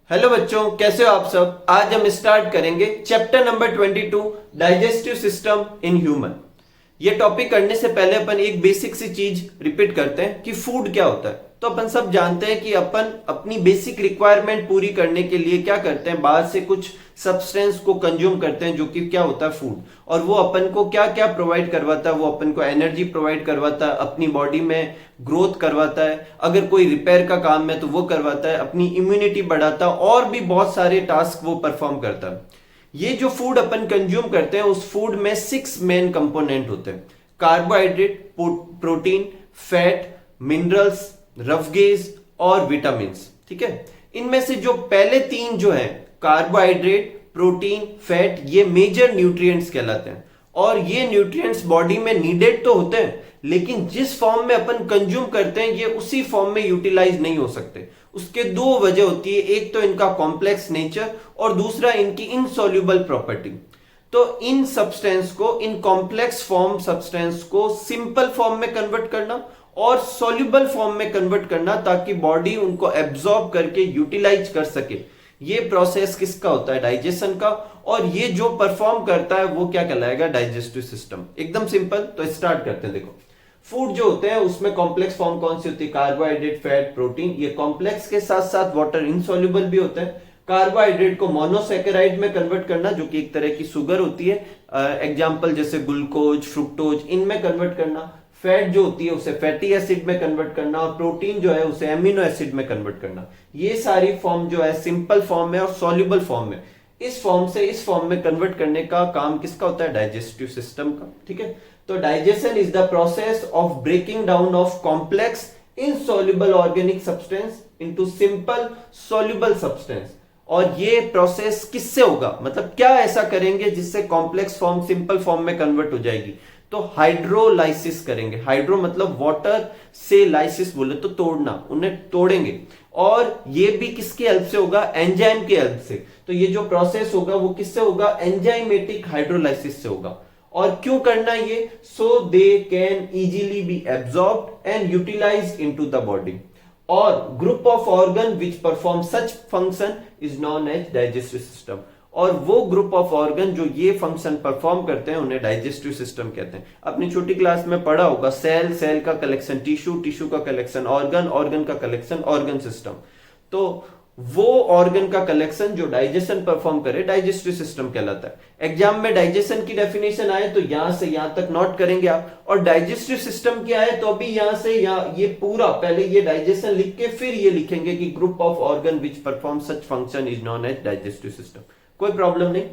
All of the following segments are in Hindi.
हेलो बच्चों, कैसे हो आप सब। आज हम स्टार्ट करेंगे chapter number 22 digestive system in human. ये टॉपिक करने से पहले अपन एक बेसिक सी चीज रिपीट करते हैं कि फूड क्या होता है। तो अपन सब जानते हैं कि अपन अपनी बेसिक रिक्वायरमेंट पूरी करने के लिए क्या करते हैं, बाहर से कुछ सब्सटेंस को कंज्यूम करते हैं, जो कि क्या होता है फूड। और वो अपन को क्या क्या प्रोवाइड करवाता है, वो अपन को एनर्जी प्रोवाइड करवाता है, अपनी बॉडी में ग्रोथ करवाता है, अगर कोई रिपेयर का काम है तो वो करवाता है, अपनी इम्यूनिटी बढ़ाता है, और भी बहुत सारे टास्क वो परफॉर्म करता है। ये जो फूड अपन कंज्यूम करते हैं उस फूड में 6 मेन कंपोनेंट होते हैं। Carbohydrate, protein, fat, minerals, rough gauge और विटामिन। ठीक है, इनमें से जो पहले 3 जो है कार्बोहाइड्रेट, प्रोटीन, फैट, ये मेजर न्यूट्रिएंट्स कहलाते हैं। और ये न्यूट्रिएंट्स बॉडी में नीडेड तो होते हैं, लेकिन जिस फॉर्म में अपन कंज्यूम करते हैं ये उसी फॉर्म में यूटिलाइज नहीं हो सकते। उसके 2 वजह होती है, एक तो इनका कॉम्प्लेक्स नेचर और दूसरा इनकी इनसॉल्युबल प्रॉपर्टी। तो इन सब्सटेंस को, इन कॉम्प्लेक्स फॉर्म सब्सटेंस को सिंपल फॉर्म में कन्वर्ट करना और सॉल्युबल फॉर्म में कन्वर्ट करना, ताकि बॉडी उनको एब्जॉर्ब करके यूटिलाइज कर सके। ये प्रोसेस किसका होता है, डाइजेशन का। और ये जो परफॉर्म करता है वो क्या कहलाएगा, डाइजेस्टिव सिस्टम। एकदम सिंपल। तो स्टार्ट करते हैं। देखो, फूड जो होते हैं उसमें कॉम्प्लेक्स फॉर्म कौन सी होती है, कार्बोहाइड्रेट, फैट, प्रोटीन। ये कॉम्प्लेक्स के साथ साथ वाटर इनसॉल्युबल भी होता है। कार्बोहाइड्रेट को मोनोसैकेराइड में कन्वर्ट करना, जो कि एक तरह की शुगर होती है, एग्जांपल जैसे ग्लूकोज, फ्रुक्टोज, इनमें कन्वर्ट करना। फैट जो होती है उसे फैटी एसिड में कन्वर्ट करना, और प्रोटीन जो है उसे एमिनो एसिड में कन्वर्ट करना। ये सारी फॉर्म जो है सिंपल फॉर्म में और सॉल्युबल फॉर्म में, इस फॉर्म से इस फॉर्म में कन्वर्ट करने का काम किसका होता है, डाइजेस्टिव सिस्टम का। ठीक है, तो digestion is the process of breaking down of complex insoluble organic substance into simple soluble substance. और ये प्रोसेस किससे होगा, मतलब क्या ऐसा करेंगे जिससे कॉम्प्लेक्स फॉर्म सिंपल फॉर्म में कन्वर्ट हो जाएगी। तो हाइड्रोलाइसिस करेंगे। हाइड्रो मतलब वाटर से, लाइसिस बोले तो तोड़ना, उन्हें तोड़ेंगे। और ये भी किसकी हेल्प से होगा, एंजाइम की हेल्प से। तो ये जो प्रोसेस होगा वो किससे होगा, एंजाइमेटिक हाइड्रोलाइसिस से होगा। और क्यों करना ये, so they can easily be absorbed and utilised into the body. और group of organ which perform such function is known as digestive system. और वो ग्रुप ऑफ ऑर्गन जो ये फंक्शन परफॉर्म करते हैं उन्हें डाइजेस्टिव सिस्टम कहते हैं। अपनी छोटी क्लास में पढ़ा होगा, सेल, सेल का कलेक्शन टिश्यू, टिश्यू का कलेक्शन ऑर्गन, ऑर्गन का कलेक्शन ऑर्गन सिस्टम। तो वो ऑर्गन का कलेक्शन जो डाइजेशन परफॉर्म करे डाइजेस्टिव सिस्टम कहलाता है। एग्जाम में डाइजेशन की डेफिनेशन आए तो यहां से यहां तक नोट करेंगे आप। और डाइजेस्टिव सिस्टम क्या है, तो अभी यहां से यहां ये पूरा पहले ये डाइजेशन लिख के फिर ये लिखेंगे कि group of organ which perform such function is known as digestive system. कोई प्रॉब्लम नहीं,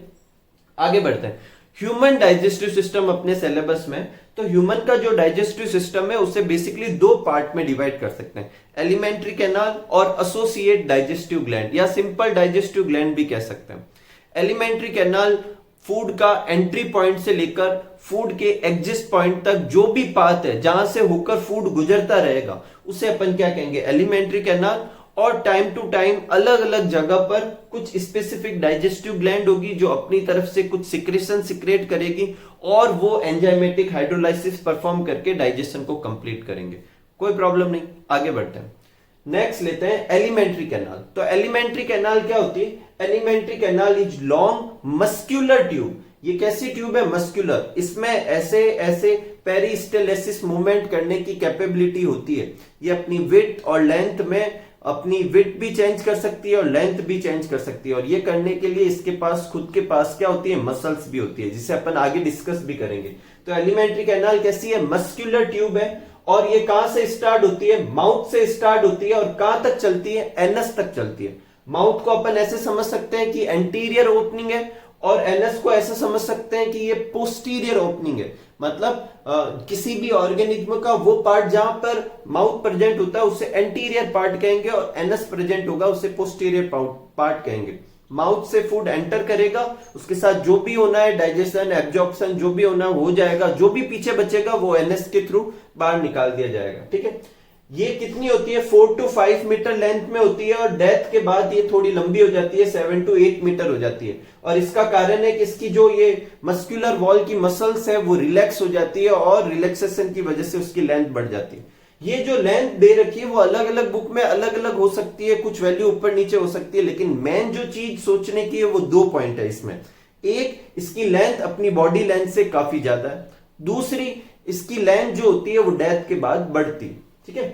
आगे बढ़ते हैं। ह्यूमन डाइजेस्टिव सिस्टम अपने सिलेबस में, तो ह्यूमन का जो डाइजेस्टिव सिस्टम है उसे बेसिकली 2 पार्ट में डिवाइड कर सकते हैं, एलिमेंट्री कैनाल और एसोसिएट डाइजेस्टिव ग्लैंड, या सिंपल डाइजेस्टिव ग्लैंड भी कह सकते हैं। एलिमेंट्री कैनाल फूड का एंट्री पॉइंट से लेकर फूड के एग्जिस्ट पॉइंट तक जो भी पाथ है जहां से होकर फूड गुजरता रहेगा उसे अपन क्या कहेंगे, एलिमेंट्री कैनाल। और टाइम टू टाइम अलग अलग जगह पर कुछ स्पेसिफिक डाइजेस्टिव ग्लैंड होगी जो अपनी तरफ से कुछ सिक्रेशन सिक्रेट करेगी, और वो एंजाइमेटिक हाइड्रोलाइसिस परफॉर्म करके डाइजेशन को कंप्लीट करेंगे। कोई प्रॉब्लम नहीं, आगे बढ़ते हैं। नेक्स्ट लेते हैं एलिमेंट्री कैनाल। तो एलिमेंट्री कैनाल क्या होती है, alimentary canal is long muscular tube. ये कैसी ट्यूब है, मस्क्यूलर। इसमें ऐसे ऐसे पेरिस्टेलेसिस मूवमेंट करने की कैपेबिलिटी होती है। ये अपनी विड्थ और लेंथ में अपनी विड्थ भी चेंज कर सकती है और लेंथ भी चेंज कर सकती है। और ये करने के लिए इसके पास खुद के पास क्या होती है, मसल्स भी होती है, जिसे अपन आगे डिस्कस भी करेंगे। तो एलिमेंट्री कैनाल कैसी है, मस्क्यूलर ट्यूब है। और ये कहां से स्टार्ट होती है, माउथ से स्टार्ट होती है, और कहां तक चलती है, एनस तक चलती है। माउथ को अपन ऐसे समझ सकते हैं कि एंटीरियर ओपनिंग है, और एनस को ऐसे समझ सकते हैं कि ये पोस्टीरियर ओपनिंग है। मतलब किसी भी ऑर्गेनिज्म का वो पार्ट जहां पर माउथ प्रेजेंट होता है उसे एंटीरियर पार्ट कहेंगे, और एनस प्रेजेंट होगा उसे पोस्टीरियर पार्ट कहेंगे। माउथ से फूड एंटर करेगा, उसके साथ जो भी होना है, डाइजेशन, एब्जॉर्प्शन, जो भी होना है हो जाएगा। जो भी पीछे बचेगा वो एनएस के थ्रू बाहर निकाल दिया जाएगा। ठीक है, ये कितनी होती है, 4 to 5 मीटर लेंथ में होती है, और डेथ के बाद ये थोड़ी लंबी हो जाती है, 7 to 8 मीटर हो जाती है। और इसका कारण है कि इसकी जो ये मस्कुलर वॉल की मसल्स है वो रिलैक्स हो जाती है, और रिलैक्सेशन की वजह से उसकी लेंथ बढ़ जाती है। ये जो लेंथ दे रखी है वो अलग अलग बुक में अलग अलग हो सकती है, कुछ वैल्यू ऊपर नीचे हो सकती है, लेकिन मेन जो चीज सोचने की है वो 2 पॉइंट है इसमें। एक, इसकी लेंथ अपनी बॉडी लेंथ से काफी ज्यादा है। दूसरी, इसकी लेंथ जो होती है वो डेथ के बाद बढ़ती। ठीक है,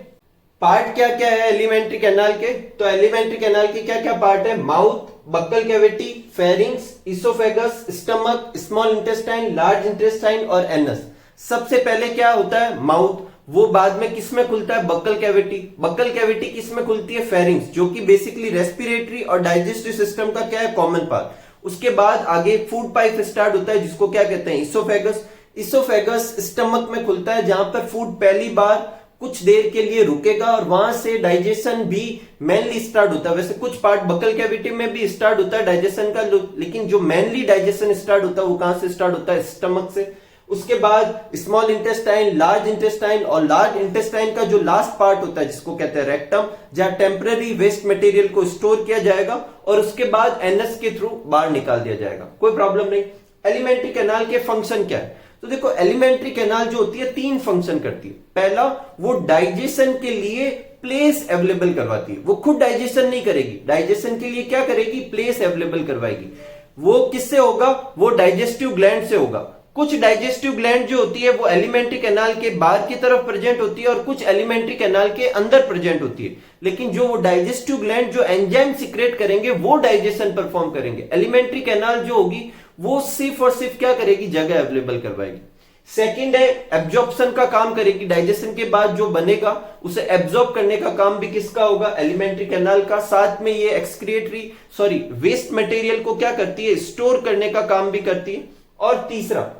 पार्ट क्या क्या है एलिमेंट्री कैनाल के? तो एलिमेंट्री कैनाल के क्या क्या पार्ट है? Mouth, buccal cavity, pharynx, oesophagus, stomach, small intestine, large intestine और एनस। सबसे पहले क्या होता है? माउथ। वो बाद में किस में खुलता है? Buccal cavity. बक्कल कैविटी किस में खुलती है? फेरिंग्स, जो कि बेसिकली रेस्पिरेटरी और डाइजेस्टिव सिस्टम का क्या है? Common part. उसके बाद आगे फूड पाइप स्टार्ट होता है जिसको क्या कहते हैं? इसोफेगस। इसोफेगस स्टमक में खुलता है जहां पर फूड पहली बार कुछ देर के लिए रुकेगा और वहां से डाइजेशन भी मेनली स्टार्ट होता है। वैसे कुछ पार्ट बक्कल कैविटी में भी स्टार्ट होता है डाइजेशन का, लेकिन जो मेनली डाइजेशन स्टार्ट होता है वो कहां से स्टार्ट होता है? स्टमक से। उसके बाद स्मॉल इंटेस्टाइन, लार्ज इंटेस्टाइन, और लार्ज इंटेस्टाइन का जो लास्ट पार्ट होता है जिसको कहते हैं रेक्टम, जहां टेम्पररी वेस्ट मटेरियल को स्टोर किया जाएगा और उसके बाद एनस के थ्रू बाहर निकाल दिया जाएगा। कोई प्रॉब्लम नहीं। एलिमेंट्री कैनाल के फंक्शन क्या है? तो देखो, एलिमेंट्री कैनाल जो होती है 3 फंक्शन करती है। पहला, वो डाइजेशन के लिए प्लेस अवेलेबल करवाती है। वो खुद डाइजेशन नहीं करेगी, डाइजेशन के लिए क्या करेगी? प्लेस अवेलेबल करवाएगी। वो किससे होगा? वो डाइजेस्टिव ग्लैंड से होगा। कुछ डाइजेस्टिव ग्लैंड जो होती है वो एलिमेंट्री कैनाल के बाहर की तरफ प्रेजेंट होती है और कुछ एलिमेंट्री कैनाल के अंदर प्रेजेंट होती है, लेकिन जो वो डाइजेस्टिव ग्लैंड जो एंजाइम सीक्रेट करेंगे वो डाइजेशन परफॉर्म करेंगे। एलिमेंट्री कैनाल जो होगी वो सिर्फ और सिर्फ क्या करेगी? जगह अवेलेबल करवाएगी। सेकंड है, एब्जॉर्प्शन का काम करेगी। डाइजेशन के बाद जो बनेगा उसे एब्जॉर्ब करने का काम भी किसका होगा? एलिमेंट्री कैनाल का। साथ में ये एक्सक्रिएटरी वेस्ट मटेरियल को क्या करती है? स्टोर करने का काम भी करती है। और तीसरा,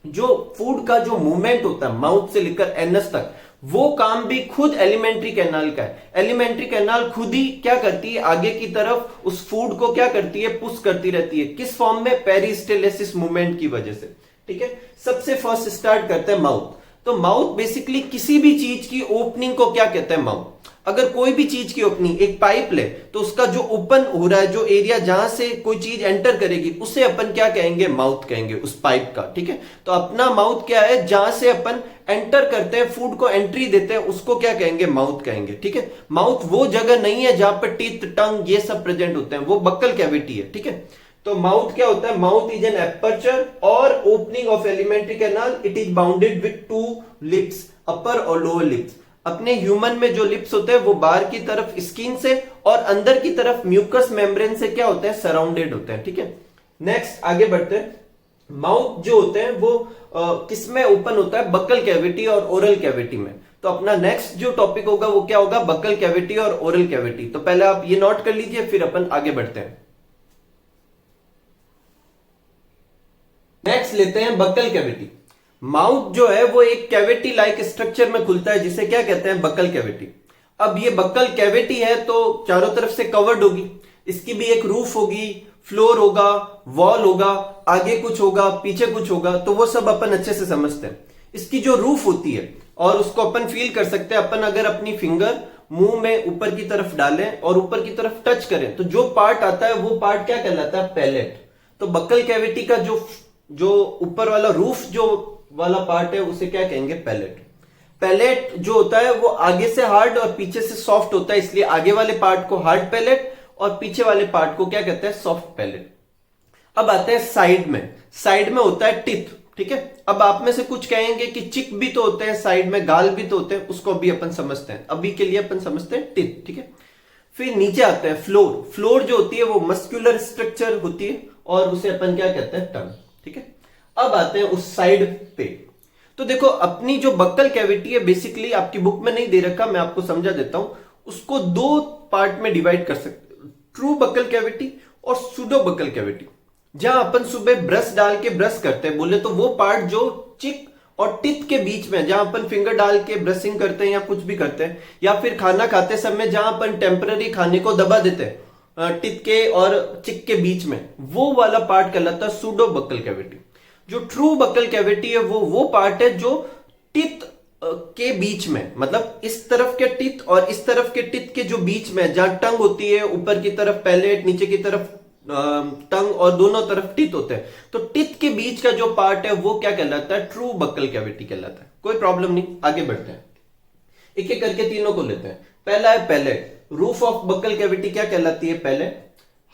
जो फूड का जो मूवमेंट होता है माउथ से लेकर एनस तक, वो काम भी खुद एलिमेंट्री कैनाल का है। एलिमेंट्री कैनाल खुद ही क्या करती है? आगे की तरफ उस फूड को क्या करती है? पुश करती रहती है। किस फॉर्म में? पेरिस्टालसिस मूवमेंट की वजह से। ठीक है, सबसे फर्स्ट स्टार्ट करते हैं माउथ। तो माउथ बेसिकली किसी भी चीज की ओपनिंग को क्या कहते हैं? माउथ। अगर कोई भी चीज की ओपनिंग, एक पाइप ले तो उसका जो ओपन हो रहा है, जो एरिया जहां से कोई चीज एंटर करेगी, उसे अपन क्या कहेंगे? माउथ कहेंगे उस पाइप का। ठीक है, तो अपना माउथ क्या है? जहां से अपन एंटर करते हैं, फूड को एंट्री देते हैं, उसको क्या कहेंगे? माउथ कहेंगे। ठीक है, माउथ वो जगह नहीं है जहां पर टीथ, टंग ये सब प्रेजेंट होते हैं, वो बक्कल कैविटी है। ठीक है, तो माउथ क्या होता है? माउथ इज एन एपर्चर और opening of alimentary canal. It is bounded with 2 lips, upper और लोअर लिप्स। अपने ह्यूमन में जो लिप्स होते हैं वो बाहर की तरफ स्किन से और अंदर की तरफ म्यूकस मेम्ब्रेन से क्या होते हैं? सराउंडेड होते हैं। ठीक है, नेक्स्ट आगे बढ़ते हैं। माउथ जो होते हैं वो किसमें ओपन होता है? बक्कल कैविटी और ओरल कैविटी में। तो अपना नेक्स्ट जो टॉपिक होगा वो क्या होगा? बक्कल कैविटी और ओरल कैविटी। तो पहले आप ये नोट कर लीजिए, फिर अपन आगे बढ़ते हैं। नेक्स्ट लेते हैं बक्कल कैविटी। माउथ जो है वो एक कैविटी लाइक स्ट्रक्चर में खुलता है जिसे क्या कहते हैं? Buccal cavity. अब ये बक्कल कैविटी है तो चारों तरफ से कवर्ड होगी। इसकी भी एक रूफ होगी, फ्लोर होगा, वॉल होगा, आगे कुछ होगा, पीछे कुछ होगा, तो वो सब अपन अच्छे से समझते हैं। इसकी जो रूफ होती है, और उसको अपन फील कर सकते हैं, अपन अगर अपनी फिंगर मुंह में ऊपर की तरफ डालें और ऊपर की तरफ टच करें तो जो पार्ट आता है वो पार्ट क्या कहलाता है? पैलेट। तो बक्कल कैविटी का जो ऊपर वाला रूफ जो वाला पार्ट है उसे क्या कहेंगे? पैलेट। पैलेट जो होता है वो आगे से हार्ड और पीछे से सॉफ्ट होता है, इसलिए आगे वाले पार्ट को हार्ड पैलेट और पीछे वाले पार्ट को क्या कहते हैं? Soft palate. अब आते हैं साइड में। साइड में होता है टिथ। ठीक है, अब आप में से कुछ कहेंगे कि चिक भी तो होते हैं साइड में, गाल भी तो होते हैं, उसको अभी अपन समझते हैं। अभी के लिए अपन समझते हैं टिथ। ठीक है, फिर नीचे आते हैं फ्लोर। फ्लोर जो होती है वो मस्कुलर स्ट्रक्चर होती है और उसे अपन क्या कहते हैं? टंग। ठीक है, अब आते हैं उस साइड पे। तो देखो, अपनी जो बक्कल कैविटी है बेसिकली आपकी बुक में नहीं दे रखा, मैं आपको समझा देता हूं। उसको 2 पार्ट में डिवाइड कर सकते हैं, ट्रू बक्कल कैविटी और सूडो बक्कल कैविटी। जहां अपन सुबह ब्रश डाल के ब्रश करते हैं, बोले तो वो पार्ट जो चिक और टिथ के बीच में, जहां अपन फिंगर डाल के ब्रशिंग करते हैं या कुछ भी करते हैं, या फिर खाना खाते समय जहां अपन टेम्पररी खाने को दबा देते हैं टिथ के और चिक के बीच में, वो वाला पार्ट कहलाता है सूडो बक्कल कैविटी। जो ट्रू बक्कल कैविटी है वो पार्ट है जो टिथ के बीच में, मतलब इस तरफ के टिथ और इस तरफ के टिथ के जो बीच में, जहां टंग होती है, ऊपर की तरफ पैलेट, नीचे की तरफ टंग और दोनों तरफ टिथ होते हैं, तो टिथ के बीच का जो पार्ट है वो क्या कहलाता है? ट्रू बक्कल कैविटी कहलाता है। कोई प्रॉब्लम नहीं, आगे बढ़ते हैं। एक एक करके तीनों को लेते हैं। पहला है palate. Roof of buccal cavity क्या कहलाती है? पैलेट।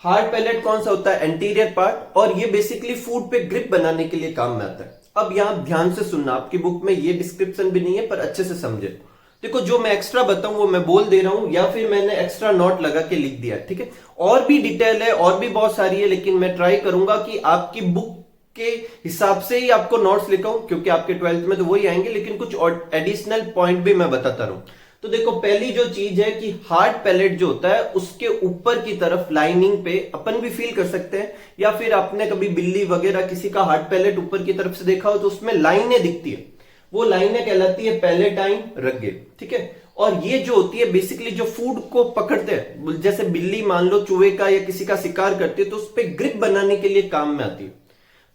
हार्ड पैलेट कौन सा होता है? एंटीरियर पार्ट, और ये बेसिकली फूड पे ग्रिप बनाने के लिए काम में आता है। अब यहां ध्यान से सुनना, आपकी बुक में ये डिस्क्रिप्शन भी नहीं है पर अच्छे से समझे। देखो जो मैं एक्स्ट्रा बताऊं वो मैं बोल दे रहा हूं या फिर मैंने एक्स्ट्रा नोट लगा के लिख दिया, ठीक है। और भी डिटेल है और भी बहुत सारी है, लेकिन मैं ट्राई करूंगा कि आपकी बुक के हिसाब से ही आपको नोट्स लिखाऊं, क्योंकि आपके 12th में तो वही आएंगे, लेकिन कुछ एडिशनल पॉइंट भी मैं बताता रहूं। तो देखो पहली जो चीज है कि हार्ड पैलेट जो होता है उसके ऊपर की तरफ लाइनिंग पे अपन भी फील कर सकते हैं, या फिर आपने कभी बिल्ली वगैरह किसी का हार्ड पैलेट ऊपर की तरफ से देखा हो तो उसमें लाइनें दिखती है, वो लाइनें कहलाती है पैलेटाइन रग्गे, ठीक है। और ये जो होती है बेसिकली जो फूड को पकड़ते हैं, जैसे बिल्ली मान लो चूहे का या किसी का शिकार करती है तो उस पर ग्रिप बनाने के लिए काम में आती है।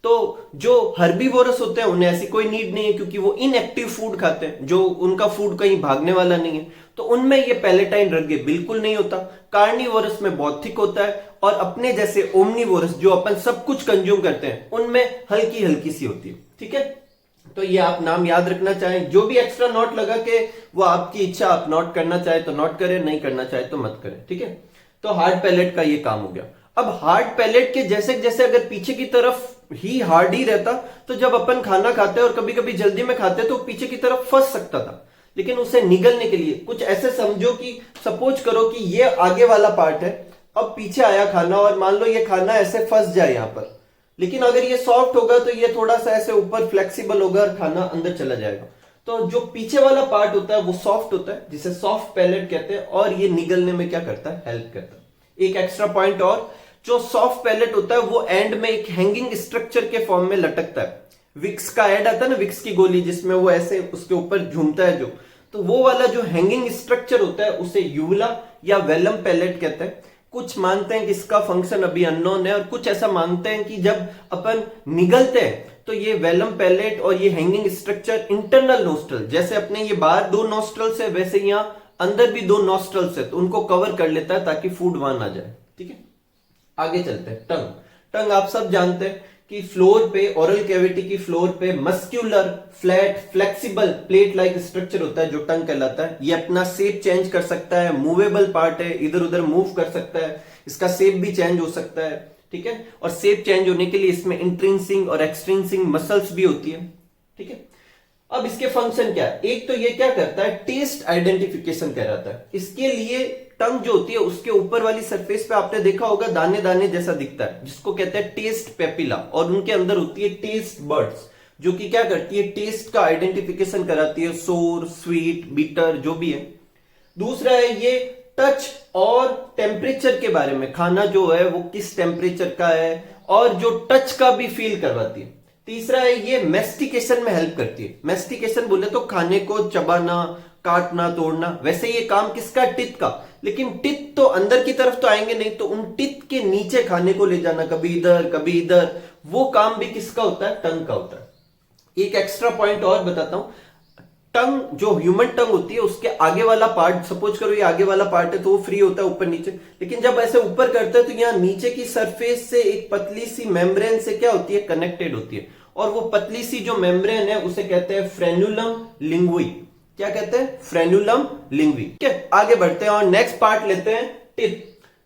तो जो हर्बीवोरस होते हैं उन्हें ऐसी कोई नीड नहीं है, क्योंकि वो इनएक्टिव फूड खाते हैं, जो उनका फूड कहीं भागने वाला नहीं है, तो उनमें ये पैलेटाइन रग्गे बिल्कुल नहीं होता। कार्निवोरस में बहुत थिक होता है, और अपने जैसे ओमनीवोरस जो अपन सब कुछ कंज्यूम करते हैं उनमें हल्की हल्की सी होती है, ठीक है। तो ये आप नाम याद रखना चाहें, जो भी एक्स्ट्रा नोट लगा के वो आपकी इच्छा, आप नोट करना चाहे तो नोट करें, नहीं करना चाहे तो मत करें, ठीक है। तो हार्ड पैलेट का ये काम हो गया। अब हार्ड पैलेट के जैसे जैसे अगर पीछे की तरफ ही हार्ड ही रहता तो जब अपन खाना खाते और कभी कभी जल्दी में खाते तो पीछे की तरफ फंस सकता था, लेकिन उसे निगलने के लिए कुछ ऐसे समझो कि सपोज करो कि ये आगे वाला पार्ट है, अब पीछे आया खाना और मान लो ये खाना ऐसे फंस जाए यहां पर, लेकिन अगर ये सॉफ्ट होगा तो ये थोड़ा सा ऐसे ऊपर फ्लेक्सिबल होगा और खाना अंदर चला जाएगा। तो जो पीछे वाला पार्ट होता है वो सॉफ्ट होता है, जिसे सॉफ्ट पैलेट कहते हैं, और ये निगलने में क्या करता है? हेल्प करता है। एक एक्स्ट्रा पॉइंट और, जो सॉफ्ट पैलेट होता है वो एंड में एक हैंगिंग स्ट्रक्चर के फॉर्म में लटकता है। विक्स का ऐड आता है ना, विक्स की गोली जिसमें वो ऐसे उसके ऊपर झूमता है जो, तो वो वाला जो हैंगिंग स्ट्रक्चर होता है उसे यूवुला या वेलम पैलेट कहते हैं। कुछ मानते हैं कि इसका फंक्शन अभी अननोन है, और कुछ ऐसा मानते हैं कि जब अपन निगलते हैं तो ये वेलम पैलेट और ये हैंगिंग स्ट्रक्चर इंटरनल नोस्ट्रल, जैसे अपने ये बाहर दो नोस्ट्रल्स है वैसे यहाँ अंदर भी दो नोस्ट्रल्स है, तो उनको कवर कर लेता है ताकि फूड वहां ना जाए, ठीक है। आगे चलते हैं। टंग। टंग आप सब जानते हैं कि फ्लोर पे, ओरल कैविटी की फ्लोर पे muscular flat flexible plate like structure होता है जो टंग कहलाता है। ये अपना शेप चेंज कर सकता है, मूवेबल पार्ट है, इधर उधर मूव कर सकता है, इसका शेप भी चेंज हो सकता है, ठीक है। और शेप चेंज होने के लिए इसमें इंट्रिंसिंग और एक्सट्रिंसिंग मसल्स भी होती है, ठीक है। अब इसके फंक्शन क्या है? एक तो ये क्या करता है? टेस्ट आइडेंटिफिकेशन कहलाता है। इसके लिए टंग जो होती है उसके ऊपर वाली सरफेस पे आपने देखा होगा दाने दाने जैसा दिखता है, जिसको कहते हैं टेस्ट पेपिला, और उनके अंदर होती है टेस्ट बर्ड्स, जो कि क्या करती है? टेस्ट का आइडेंटिफिकेशन कराती है, सोर, स्वीट, बीटर जो भी है। दूसरा है ये टच और टेम्परेचर के बारे में, खाना जो है वो किस टेम्परेचर का है, और जो टच का भी फील करवाती है। तीसरा है ये मेस्टिकेशन में हेल्प करती है। मेस्टिकेशन बोले तो खाने को चबाना, काटना, तोड़ना। वैसे ये काम किसका? टिथ का, लेकिन टिथ तो अंदर की तरफ तो आएंगे नहीं, तो उन टिथ के नीचे खाने को ले जाना, कभी इधर कभी इधर, वो काम भी किसका होता है? टंग का होता है। एक एक्स्ट्रा पॉइंट और बताता हूं, टंग जो ह्यूमन टंग होती है उसके आगे वाला पार्ट, सपोज करो ये आगे वाला पार्ट है तो वो फ्री होता है ऊपर नीचे, लेकिन जब ऐसे ऊपर करते हैं तो यहाँ नीचे की सरफेस से एक पतली सी मेम्ब्रेन से क्या होती है? कनेक्टेड होती है, और वो पतली सी जो मेम्ब्रेन है उसे कहते हैं फ्रेन्युलम लिंगुई। क्या कहते हैं? फ्रेन्युलम लिंगुई। ठीक है, आगे बढ़ते हैं और नेक्स्ट पार्ट लेते हैं, टिथ।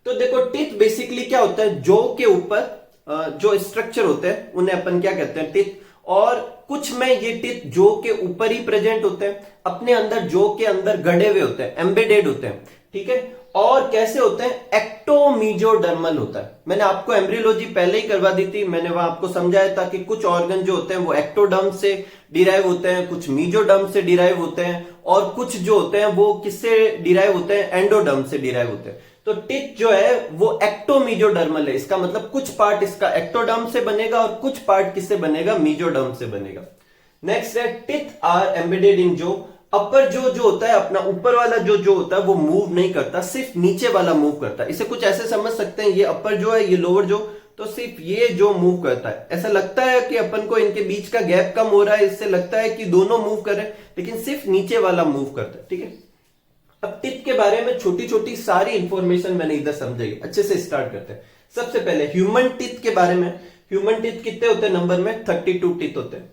तो देखो टिथ बेसिकली क्या होता है? जॉ के ऊपर जो स्ट्रक्चर होते हैं उन्हें अपन क्या कहते हैं? टिथ। और कुछ में ये टिथ जॉ के ऊपर ही प्रेजेंट होते हैं, अपने अंदर जॉ के अंदर गड़े हुए होते हैं, एम्बेडेड होते हैं, ठीक है। और कैसे होते हैं? एक्टोमीजोडर्मल होता है। मैंने आपको एम्ब्रियोलॉजी पहले ही करवा दी थी, मैंने वहां आपको समझाया था कि कुछ ऑर्गन जो होते हैं वो एक्टोडर्म से डिराइव होते हैं, कुछ मीजोडर्म से डिराइव होते हैं, और कुछ जो होते हैं वो किससे डिराइव होते हैं? एंडोडर्म से डिराइव होते हैं। तो टिथ जो है वो एक्टोमीजोडर्मल है, इसका मतलब कुछ पार्ट इसका एक्टोडर्म से बनेगा और कुछ पार्ट किससे बनेगा? मीजोडर्म से बनेगा। नेक्स्ट है teeth are embedded in jaw. Upper जो होता है अपना, ऊपर वाला जो होता है वो मूव नहीं करता, सिर्फ नीचे वाला मूव करता है। इसे कुछ ऐसे समझ सकते हैं, ये अपर जो है, ये लोअर जो, तो सिर्फ ये जो मूव करता है। ऐसा लगता है कि अपन को इनके बीच का गैप कम हो रहा है, इससे लगता है कि दोनों मूव कर रहे हैं, लेकिन सिर्फ नीचे वाला मूव करता है, ठीक है। अब टिथ के बारे में छोटी छोटी सारी इंफॉर्मेशन मैंने इधर समझाई, अच्छे से स्टार्ट करते हैं। सबसे पहले ह्यूमन टिथ के बारे में। ह्यूमन टिथ कितने होते हैं नंबर में? 32 टिथ होते हैं।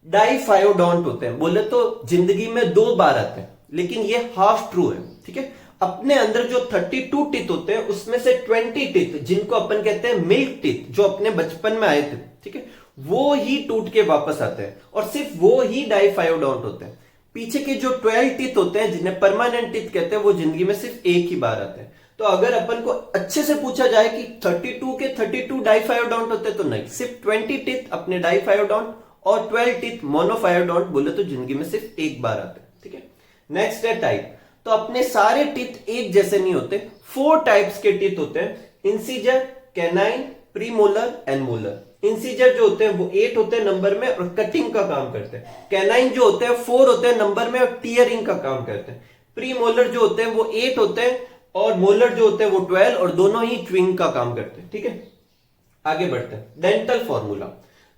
डाइफायोडोंट होते हैं, बोले तो जिंदगी में 2 बार आते हैं, लेकिन ये हाफ ट्रू है, ठीक है। अपने अंदर जो 32 टीथ होते हैं उसमें से 20 टीथ जिनको अपन कहते हैं मिल्क टीथ, जो अपने बचपन में आए थे, ठीक है, वो ही टूट के वापस आते हैं और सिर्फ वो ही डाइफायोडोंट होते हैं। पीछे के जो 12 टीथ होते हैं जिन्हें परमानेंट टीथ कहते हैं, वो जिंदगी में सिर्फ एक ही बार आते हैं। तो अगर अपन को अच्छे से पूछा जाए कि 32 के 32 डाइफायोडोंट होते, तो नहीं, सिर्फ 20 टीथ अपने डाइफायोडोंट और 12 टीथ मोनोफायोडोंट बोले तो जिंदगी में सिर्फ एक बार आते हैं, ठीक है। नेक्स्ट है टाइप। तो अपने सारे टीथ एक जैसे नहीं होते, 4 टाइप्स के टीथ होते हैं, incisor, canine, premolar and molar. Incisor जो होते हैं वो 8 होते हैं नंबर में और कटिंग का काम करते हैं। कैनाइन जो होते हैं 4 होते हैं नंबर में और टीयरिंग का काम करते हैं। प्रीमोलर जो होते हैं वो 8 होते हैं और मोलर जो होते हैं वो 12 और दोनों ही च्युइंग का काम करते हैं, ठीक है। आगे बढ़ते हैं, डेंटल फॉर्मूला।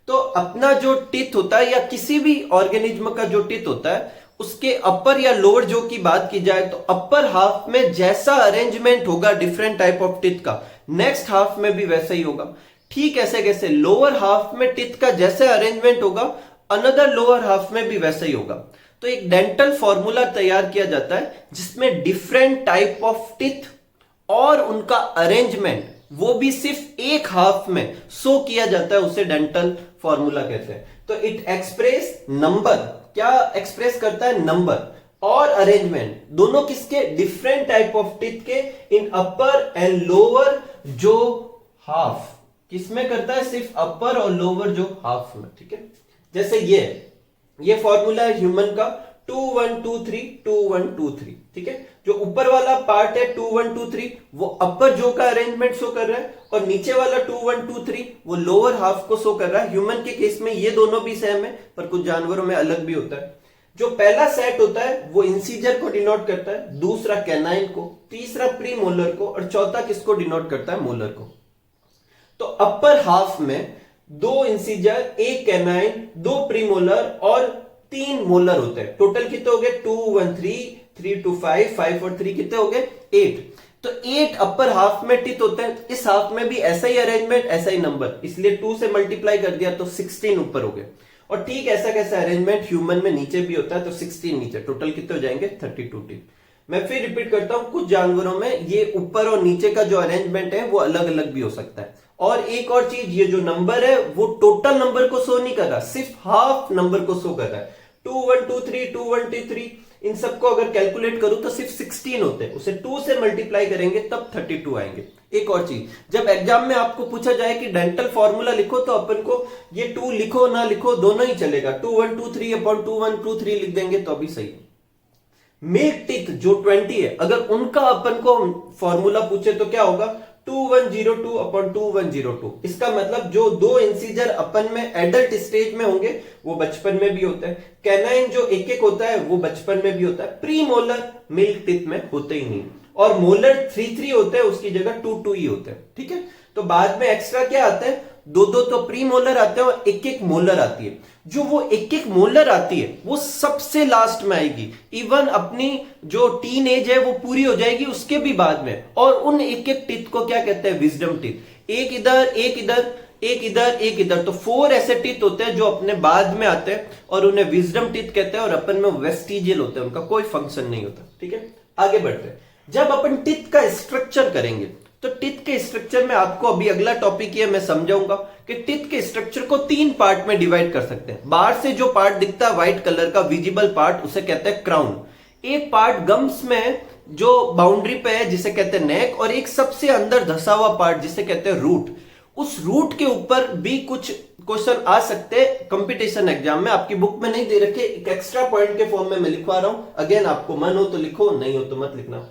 तो अपना जो टीथ होता है या किसी भी ऑर्गेनिज्म का जो टीथ होता है उसके अपर या लोअर जो की बात की जाए तो अपर हाफ में जैसा अरेंजमेंट होगा डिफरेंट टाइप ऑफ टीथ का, नेक्स्ट हाफ में भी वैसा ही होगा। ठीक ऐसे कैसे लोअर हाफ में टीथ का जैसे अरेंजमेंट होगा अनदर लोअर हाफ में भी वैसा ही होगा। तो एक डेंटल फॉर्मूला तैयार किया जाता है जिसमें डिफरेंट टाइप ऑफ टीथ और उनका अरेंजमेंट वो भी सिर्फ एक हाफ में शो किया जाता है, उसे डेंटल फॉर्मूला कहते हैं। तो इट एक्सप्रेस नंबर, क्या एक्सप्रेस करता है, नंबर और अरेंजमेंट दोनों किसके, डिफरेंट टाइप ऑफ टीथ के इन अपर एंड लोअर जो हाफ, किसमें करता है, सिर्फ अपर और लोअर जो हाफ में, ठीक है। जैसे ये फॉर्मूला है ह्यूमन का 2 1 2 3 2 1 2 3, ठीक है। जो ऊपर वाला पार्ट है 2 1 2 3 वो अपर जो का अरेंजमेंट शो कर रहा है और नीचे वाला 2 1 2 3 वो लोअर हाफ को शो कर रहा है। ह्यूमन के केस में ये दोनों भी सेम है पर कुछ जानवरों में अलग भी होता है। जो पहला सेट होता है वो इंसीजर को डिनोट करता है, दूसरा कैनाइन को, तीसरा प्रीमोलर को और चौथा किसको डिनोट करता है, मोलर को। तो अपर हाफ में 2 इंसीजर, 1 कैनाइन, 2 प्रीमोलर और 3 मोलर होते हैं। टोटल कितने हो गए, 2 1 3 3 2 5 5 और 3 कितने हो गए, 8। तो 8 अपर हाफ में टीथ होते हैं, इस हाफ में भी ऐसा ही अरेंजमेंट, ऐसा ही नंबर, इसलिए 2 से मल्टीप्लाई कर दिया तो 16 ऊपर हो गए। और ठीक ऐसा कैसा अरेंजमेंट ह्यूमन में नीचे भी होता है, तो 16 नीचे, टोटल कितने हो जाएंगे, 32 टीथ। मैं फिर रिपीट करता हूं, कुछ जानवरों में ये ऊपर और नीचे का जो अरेंजमेंट है वो अलग अलग भी हो सकता है। और एक और चीज, ये जो नंबर है वो टोटल नंबर को शो नहीं कर रहा, सिर्फ हाफ नंबर को शो कर रहा है। 2 1 2 3 2 1 2 3 इन सबको अगर कैलकुलेट करूं तो सिर्फ 16 होते हैं, उसे 2 से मल्टीप्लाई करेंगे तब 32 आएंगे। एक और चीज, जब एग्जाम में आपको पूछा जाए कि डेंटल फॉर्मूला लिखो तो अपन को ये 2 लिखो ना लिखो दोनों ही चलेगा, 2 1 2 3 अपॉन 2 1 2 3 लिख देंगे तो अभी सही है। मिल्क टीथ जो 20 है, अगर उनका अपन को फॉर्मूला पूछे तो क्या होगा, 2102 अपॉन 2102। इसका मतलब जो 2 इंसीजर अपन में एडल्ट स्टेज में होंगे वो बचपन में भी होता है, कैनाइन जो एक एक होता है वो बचपन में भी होता है, प्री मोलर मिल्क टीथ में होते ही नहीं, और मोलर 3 3 होते हैं उसकी जगह 2 2 ही होते हैं, ठीक है। तो बाद में एक्स्ट्रा क्या आता है, 2 2 तो प्री मोलर आते हैं और 1 1 मोलर आती है। जो वो 1 1 मोलर आती है वो सबसे लास्ट में आएगी, इवन अपनी जो टीन एज है वो पूरी हो जाएगी उसके भी बाद में। और उन 1 1 टीथ को क्या कहते हैं, विजडम टीथ। एक इधर एक इधर एक इधर एक इधर, तो 4 ऐसे टीथ होते हैं जो अपने बाद में आते हैं और उन्हें विजडम टीथ कहते हैं और अपन में वेस्टिजियल होते हैं, उनका कोई फंक्शन नहीं होता, ठीक है। आगे बढ़ते हैं, जब अपन टीथ का स्ट्रक्चर करेंगे तो टीथ के स्ट्रक्चर में आपको अभी अगला टॉपिक ये मैं समझाऊंगा कि टीथ के स्ट्रक्चर को 3 पार्ट में डिवाइड कर सकते हैं। बाहर से जो पार्ट दिखता है व्हाइट कलर का विजिबल पार्ट उसे कहते हैं क्राउन, एक पार्ट गम्स में जो बाउंड्री पे है जिसे कहते हैं नेक, और एक सबसे अंदर धसा हुआ पार्ट जिसे कहते हैं रूट। उस रूट के ऊपर भी कुछ क्वेश्चन आ सकते हैं कंपटीशन एग्जाम में, आपकी बुक में नहीं दे रखे, एक एक्स्ट्रा पॉइंट के फॉर्म में मैं लिखवा रहा हूं। अगेन आपको मन हो तो लिखो, नहीं हो तो मत लिखना।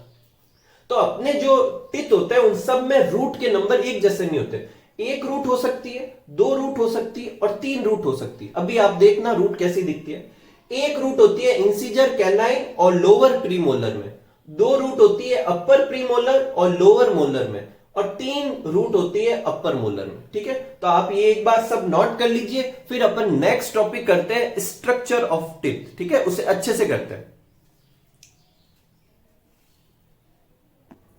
तो अपने जो टीथ होते हैं उन सब में रूट के नंबर एक जैसे नहीं होते, 1 रूट हो सकती है, 2 रूट हो सकती है और 3 रूट हो सकती है। अभी आप देखना रूट कैसी दिखती है। 1 रूट होती है इंसीजर, कैनाइन और लोअर प्रीमोलर में, 2 रूट होती है अपर प्रीमोलर और लोअर मोलर में, और 3 रूट होती है अपर मोलर में, ठीक है। तो आप ये एक बार सब नोट कर लीजिए, फिर अपन नेक्स्ट टॉपिक करते हैं स्ट्रक्चर ऑफ टीथ, ठीक है, उसे अच्छे से करते हैं।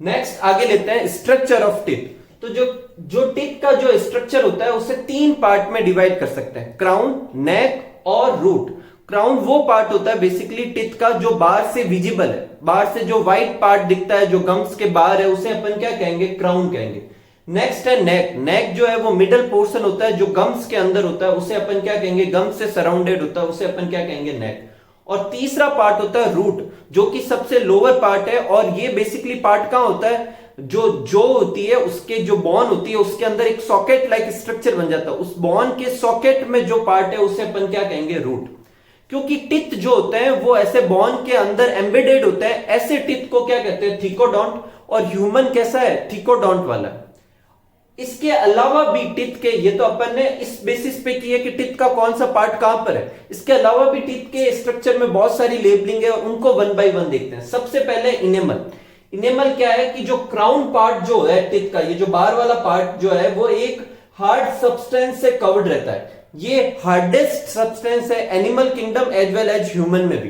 नेक्स्ट आगे लेते हैं स्ट्रक्चर ऑफ टीथ। तो जो टीथ का जो स्ट्रक्चर होता है उसे 3 पार्ट में डिवाइड कर सकते हैं, क्राउन, नेक और रूट। क्राउन वो पार्ट होता है बेसिकली टिथ का जो बाहर से विजिबल है, बाहर से जो व्हाइट पार्ट दिखता है जो गम्स के बाहर है, उसे अपन क्या कहेंगे, क्राउन कहेंगे। नेक्स्ट है नेक। नेक जो है वो मिडल पोर्शन होता है जो गम्स के अंदर होता है, उसे अपन क्या कहेंगे, गम्स से सराउंडेड होता है, उसे अपन क्या कहेंगे, नेक। और तीसरा पार्ट होता है रूट, जो कि सबसे लोअर पार्ट है, और ये बेसिकली पार्ट कहां होता है, जो होती है उसके जो बोन होती है उसके अंदर एक सॉकेट लाइक स्ट्रक्चर बन जाता है, उस बोन के सॉकेट में जो पार्ट है उसे अपन क्या कहेंगे, रूट। क्योंकि टिथ जो होते हैं वो ऐसे बोन के अंदर एम्बेडेड होता है, ऐसे टिथ को क्या कहते हैं, थिकोडोंट। और ह्यूमन कैसा है, थिकोडोंट वाला। इसके अलावा भी टिथ के, ये तो अपन ने इस बेसिस पे की है कि टिथ का कौन सा पार्ट कहां पर है, इसके अलावा भी टिथ के स्ट्रक्चर में बहुत सारी लेबलिंग है, और उनको वन बाय वन देखते हैं। सबसे पहले इनेमल। इनेमल क्या है कि जो क्राउन पार्ट जो है टिथ का, ये जो बाहर वाला पार्ट जो है वो एक हार्ड सब्सटेंस से कवर्ड रहता है। ये हार्डेस्ट सब्सटेंस है animal kingdom as well as human में भी,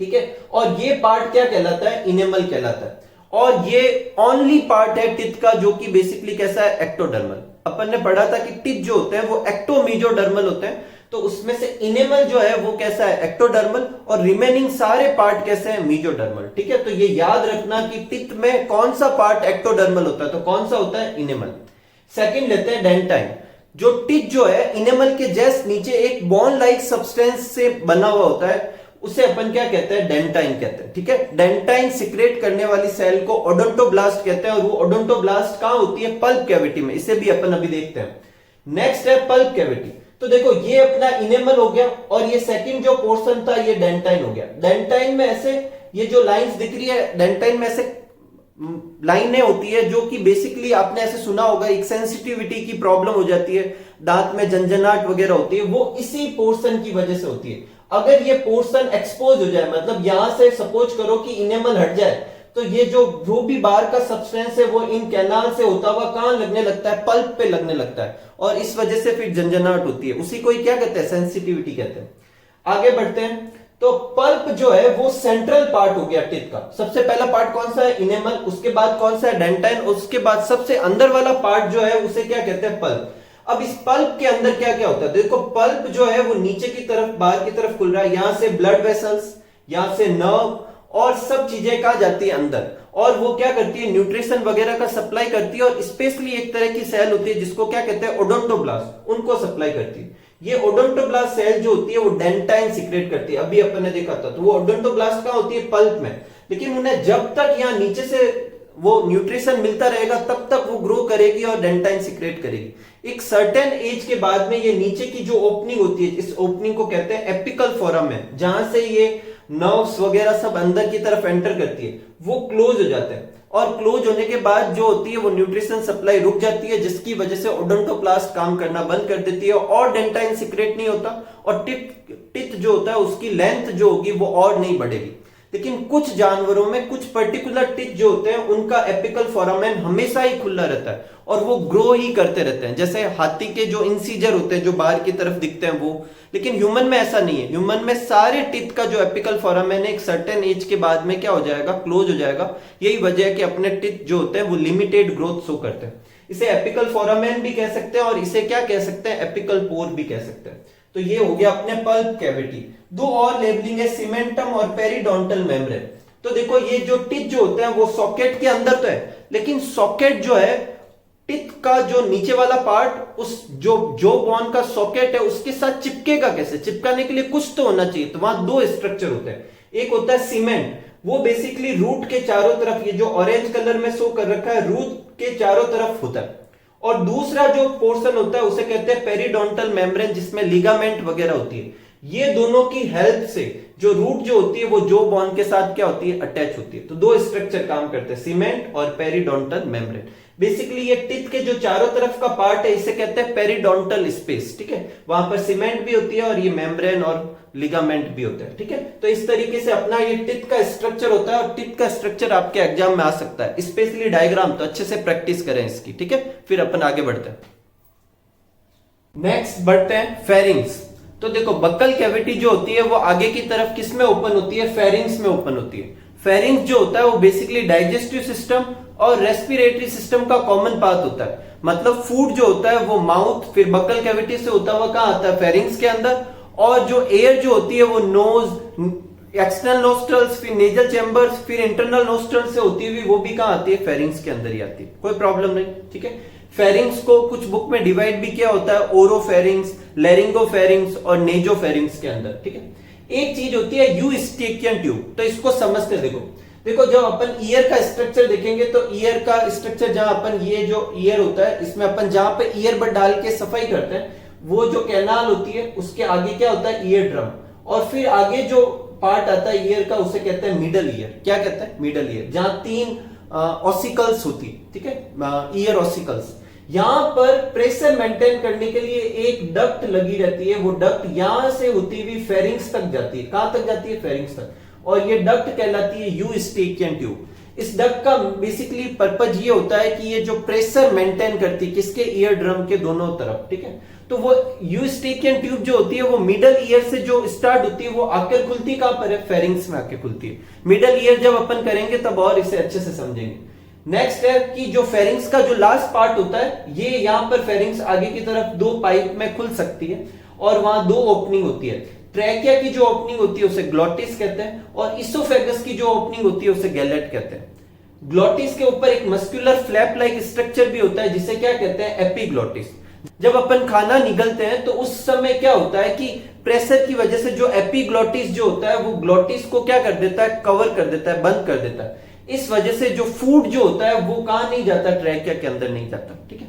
ठीक है। और ये पार्ट क्या कहलाता है, इनेमल कहलाता है। और ये ओनली पार्ट है टिथ का जो कि बेसिकली कैसा है, एक्टोडर्मल। अपन ने पढ़ा था कि टिथ जो होते हैं वो एक्टोमीजोडर्मल होते हैं, तो उसमें से इनेमल जो है वो कैसा है, एक्टोडर्मल, और रिमेनिंग सारे पार्ट कैसे हैं, मीजोडर्मल, ठीक है। तो ये याद रखना कि टिथ में कौन सा पार्ट एक्टोडर्मल होता है, तो कौन सा होता है, इनेमल। सेकंड लेते हैं डेंटाइन। जो टिथ जो है इनेमल के जस्ट नीचे एक बोन लाइक सब्सटेंस से बना हुआ होता है, उसे अपन क्या कहते हैं, डेंटाइन कहते हैं, ठीक है। डेंटाइन सिक्रेट करने वाली सेल को ओडोंटोब्लास्ट कहते हैं, और वो ओडोंटोब्लास्ट कहां होती है, पल्प कैविटी में। इसे भी अपन अभी देखते हैं। नेक्स्ट है पल्प कैविटी। तो देखो ये अपना इनेमल हो गया, और ये सेकंड जो पोर्शन था ये डेंटाइन हो गया। डेंटाइन में ऐसे ये जो लाइंस दिख रही है, डेंटाइन में ऐसे लाइनें होती है जो कि बेसिकली आपने ऐसे सुना होगा, एक सेंसिटिविटी की प्रॉब्लम हो जाती है, दांत में झंझनाहट वगैरह होती है, वो इसी पोर्शन की वजह से होती है। अगर ये पोर्शन एक्सपोज हो जाए, मतलब यहां से सपोज करो कि इनेमल हट जाए, तो ये जो भी बाहर का सब्सटेंस है वो इन कैनाल से होता हुआ कहां लगने लगता है, पल्प पे लगने लगता है, और इस वजह से फिर झंझनाहट होती है। उसी को क्या कहते हैं, सेंसिटिविटी कहते हैं। आगे बढ़ते हैं। तो पल्प जो है वो सेंट्रल पार्ट हो गया टिथ का। सबसे पहला पार्ट कौन सा है, इनेमल, उसके बाद कौन सा है, डेंटाइन, उसके बाद सबसे अंदर वाला पार्ट जो है उसे क्या कहते हैं, पल्प। अब इस पल्प के अंदर क्या क्या होता है, देखो पल्प जो है वो नीचे की तरफ, बाहर की तरफ खुल रहा है, यहां से ब्लड वेसल्स, यहां से नर्व और सब चीजें कहा जाती है अंदर, और वो क्या करती है, न्यूट्रिशन वगैरह का सप्लाई करती है। और स्पेशली एक तरह की सेल होती है जिसको क्या कहते हैं, ओडोंटोब्लास्ट, उनको सप्लाई करती है। ये ओडोंटोब्लास्ट सेल जो होती है वो डेंटाइन सिक्रेट करती है, अभी अपन ने देखा था। तो वो ओडोंटोब्लास्ट कहां होती है, पल्प में। लेकिन उन्हें जब तक यहाँ नीचे से वो न्यूट्रिशन मिलता रहेगा तब तक वो ग्रो करेगी और डेंटाइन सिक्रेट करेगी। एक सर्टेन एज के बाद में ये नीचे की जो ओपनिंग होती है, इस ओपनिंग को कहते हैं एपिकल फोरामेन, जहां से ये नर्व्स वगैरह सब अंदर की तरफ एंटर करती है, वो क्लोज हो जाते हैं। और क्लोज होने के बाद जो होती है वो न्यूट्रिशन सप्लाई रुक जाती है, जिसकी वजह से ओडोंटोप्लास्ट काम करना बंद कर देती है और डेंटाइन सिक्रेट नहीं होता, और टिथ जो होता है उसकी लेंथ जो होगी वो और नहीं बढ़ेगी। लेकिन कुछ जानवरों में कुछ पर्टिकुलर टिथ जो होते हैं उनका एपिकल फोरामेन हमेशा ही खुला रहता है और वो ग्रो ही करते रहते हैं, जैसे हाथी के जो इंसीजर होते हैं जो बाहर की तरफ दिखते हैं वो। लेकिन ह्यूमन में ऐसा नहीं है। ह्यूमन में सारे टिथ का जो एपिकल फोरामेन है एक सर्टेन एज के बाद में क्या हो जाएगा, क्लोज हो जाएगा। यही वजह है कि अपने टिथ जो होते हैं वो लिमिटेड ग्रोथ शो करते हैं। इसे एपिकल फोरामेन भी कह सकते हैं और इसे क्या कह सकते हैं, एपिकल पोर भी कह सकते हैं। तो ये हो गया अपने पल्प कैविटी। दो और लेबलिंग है, सीमेंटम और पेरिडोंटल मेम्ब्रेन। तो देखो ये जो टिथ जो होते हैं वो सॉकेट के अंदर तो है, लेकिन सॉकेट जो है टिथ का जो नीचे वाला पार्ट उस जो बोन का सॉकेट है उसके साथ चिपकेगा कैसे, चिपकाने के लिए कुछ तो होना चाहिए। तो वहां दो स्ट्रक्चर होते हैं, एक होता है सीमेंट, वो बेसिकली रूट के चारों तरफ, ये जो ऑरेंज कलर में शो कर रखा है रूट के चारों तरफ होता है, और दूसरा जो पोर्शन होता है उसे कहते हैं पेरिडोंटल मेम्ब्रेन, जिसमें लिगामेंट वगैरह होती है। ये दोनों की हेल्प से जो रूट जो होती है वो जो बोन के साथ क्या होती है, अटैच होती है। तो दो स्ट्रक्चर काम करते हैं, सीमेंट और पेरिडोंटल मेम्ब्रेन। बेसिकली ये टिथ के जो चारों तरफ का पार्ट है इसे कहते हैं पेरिडोंटल स्पेस, ठीक है। वहां पर सीमेंट भी होती है और ये मेम्ब्रेन और लिगामेंट भी होता है, ठीक है। तो इस तरीके से अपना ये टिथ का स्ट्रक्चर होता है, और टिथ का स्ट्रक्चर आपके एग्जाम में आ सकता है, स्पेशली डायग्राम। तो अच्छे से प्रैक्टिस करें इसकी, ठीक है। फिर अपन आगे बढ़ते हैं। नेक्स्ट बढ़ते हैं फेरिंग्स। तो देखो बक्कल कैविटी जो होती है वो आगे की तरफ किस में ओपन होती है, फेरिंग्स में ओपन होती है। फेरिंग्स जो होता है वो बेसिकली डाइजेस्टिव सिस्टम और रेस्पिरेटरी सिस्टम का कॉमन पाथ होता है। मतलब फूड जो होता है वो माउथ फिर बक्कल कैविटी से होता हुआ कहां आता है, फेरिंग्स के अंदर, और जो एयर जो होती है वो नोज, एक्सटर्नल नोस्ट्रल्स, फिर नेजल चैम्बर्स, फिर इंटरनल नोस्ट्रल से होती हुई वो भी कहां आती है, फेरिंग्स के अंदर ही आती है, कोई प्रॉब्लम नहीं, ठीक है। फेरिंग्स को कुछ बुक में डिवाइड भी किया होता है ओरोफेरिंग्स, लैरिंगोफेरिंग्स और नेजोफेरिंग्स के अंदर, ठीक है। एक चीज होती है यूस्टेकियन ट्यूब, तो इसको समझते देखो जब अपन ईयर का स्ट्रक्चर देखेंगे तो ईयर का स्ट्रक्चर जहां अपन ये जो ईयर होता है इसमें अपन जहां पे ईयरबड डाल के सफाई करते हैं वो जो कैनाल होती है उसके आगे क्या होता है, ईयर ड्रम, और फिर आगे जो पार्ट आता है ईयर का उसे कहते हैं मिडल ईयर। क्या कहते हैं, मिडल ईयर, जहां 3 ऑसिकल्स होती है, ठीक है, ईयर ऑसिकल्स। यहां पर प्रेशर मेंटेन करने के लिए एक डक्ट लगी रहती है, वो डक्ट यहां से होती हुई फेरिंग्स तक जाती है। कहां तक जाती है, फेरिंग्स तक, और ये डक्ट कहलाती है यूस्टेकियन ट्यूब। इस डक्ट का बेसिकली पर्पज ये होता है कि ये जो प्रेशर मेंटेन करती है किसके, ईयर ड्रम के दोनों तरफ, ठीक है। तो वो यूस्टेकियन ट्यूब जो होती है वो मिडल ईयर से जो स्टार्ट होती है वो आकर खुलती कहां पर है, फेरिंग्स में आके खुलती है। मिडल ईयर जब अपन करेंगे तब और इसे अच्छे से समझेंगे। नेक्स्ट है कि जो फेरिंग्स का जो लास्ट पार्ट होता है ये यहां पर फेरिंग्स आगे की तरफ 2 पाइप में खुल सकती है और वहां 2 ओपनिंग होती है। ट्रैकिया की जो ओपनिंग होती है उसे ग्लोटिस कहते हैं और इसोफेगस की जो ओपनिंग होती है उसे गैलेट कहते हैं। ग्लोटिस के ऊपर एक मस्कुलर फ्लैप लाइक स्ट्रक्चर भी होता है जिसे क्या कहते हैं, एपिग्लोटिस। जब अपन खाना निगलते हैं तो उस समय क्या होता है कि प्रेशर की वजह से जो एपिग्लोटिस जो होता है वो ग्लोटिस को क्या कर देता है, कवर कर देता है, बंद कर देता है। इस वजह से जो फूड जो होता है वो कहां नहीं जाता, ट्रैकिया के अंदर नहीं जाता, ठीक है।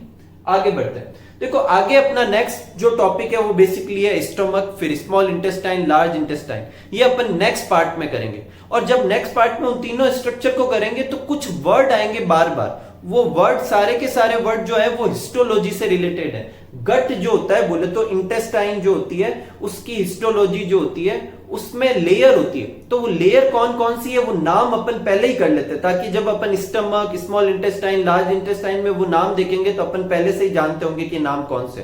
आगे बढ़ते हैं। देखो आगे अपना नेक्स्ट जो टॉपिक है वो बेसिकली है स्टमक, फिर स्मॉल इंटेस्टाइन, लार्ज इंटेस्टाइन, ये अपन नेक्स्ट पार्ट में करेंगे। और जब नेक्स्ट पार्ट में उन तीनों स्ट्रक्चर को करेंगे तो कुछ वर्ड आएंगे बार बार, वो वर्ड सारे के सारे वर्ड जो है वो हिस्टोलॉजी से रिलेटेड है। गट जो होता है बोले तो इंटेस्टाइन जो होती है उसकी हिस्टोलॉजी जो होती है उसमें लेयर होती है, तो वो लेयर कौन कौन सी है वो नाम अपन पहले ही कर लेते हैं ताकि जब अपन stomach, small intestine, large intestine में वो नाम देखेंगे तो अपन पहले से ही जानते होंगे कि नाम कौन से।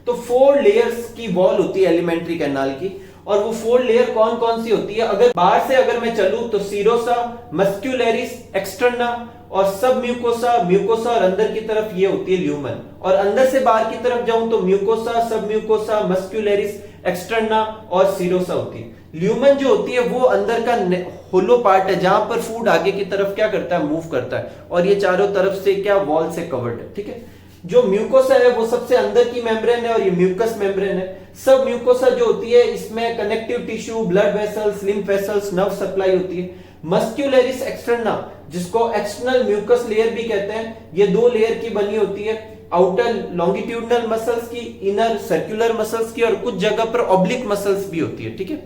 तो 4 लेयर्स की वॉल होती है एलिमेंट्री कैनाल की, और वो 4 लेयर कौन कौन सी होती है, अगर बाहर से अगर मैं चलूं तो सीरोसा, मस्क्यूलरिस, एक्सटर्ना और सब म्यूकोसा, म्यूकोसा और अंदर की तरफ ये होती है ल्यूमन, और अंदर से बाहर की तरफ जाऊं तो म्यूकोसा, सब म्यूकोसा, मस्क्यूलरिस, एक्सटर्ना और सीरोसा होती है। ल्यूमन जो होती है वो अंदर का होलो पार्ट है जहां पर फूड आगे की तरफ क्या करता है, मूव करता है, और ये चारों तरफ से क्या वॉल से कवर्ड है, ठीक है। जो म्यूकोसा है वो सबसे अंदर की मेम्ब्रेन है और ये म्यूकस मेम्ब्रेन है। सब म्यूकोसा जो होती है इसमें connective tissue, blood vessels, lymph vessels, nerve supply होती है। मस्क्यूलरिस एक्सटर्ना जिसको एक्सटर्नल म्यूकस लेयर भी कहते हैं, ये 2 लेयर की बनी होती है, आउटर लॉन्गिट्यूडनल मसल्स की, इनर सर्कुलर मसल्स की, और कुछ जगह पर ऑब्लिक मसल्स भी होती है, ठीक है।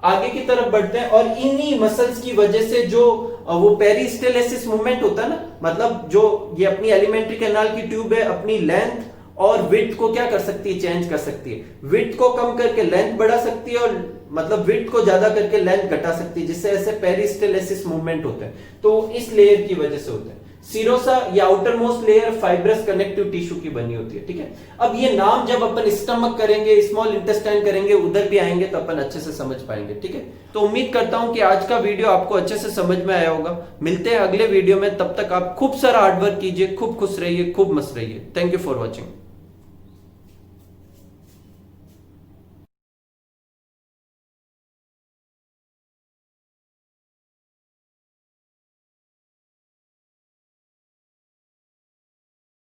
आगे की तरफ बढ़ते हैं और इन्हीं मसल्स की वजह से जो वो पेरिस्टेलेसिस मूवमेंट होता है ना, मतलब जो ये अपनी एलिमेंट्री कैनाल की ट्यूब है अपनी लेंथ और विड्थ को क्या कर सकती है, चेंज कर सकती है। विड्थ को कम करके लेंथ बढ़ा सकती है और मतलब विड्थ को ज्यादा करके लेंथ घटा सकती है, जिससे ऐसे पेरिस्टेलेसिस मूवमेंट होते हैं, तो इस लेयर की वजह से होते हैं। सीरोसा या outer most layer fibrous connective tissue की बनी होती है, ठीक है। अब ये नाम जब अपन स्टमक करेंगे, स्मॉल इंटेस्टाइन करेंगे, उधर भी आएंगे तो अपन अच्छे से समझ पाएंगे, ठीक है। तो उम्मीद करता हूं कि आज का वीडियो आपको अच्छे से समझ में आया होगा। मिलते हैं अगले वीडियो में, तब तक आप खूब सारा हार्डवर्क कीजिए, खूब खुश रहिए, खूब मस्त रहिए। Thank you for watching.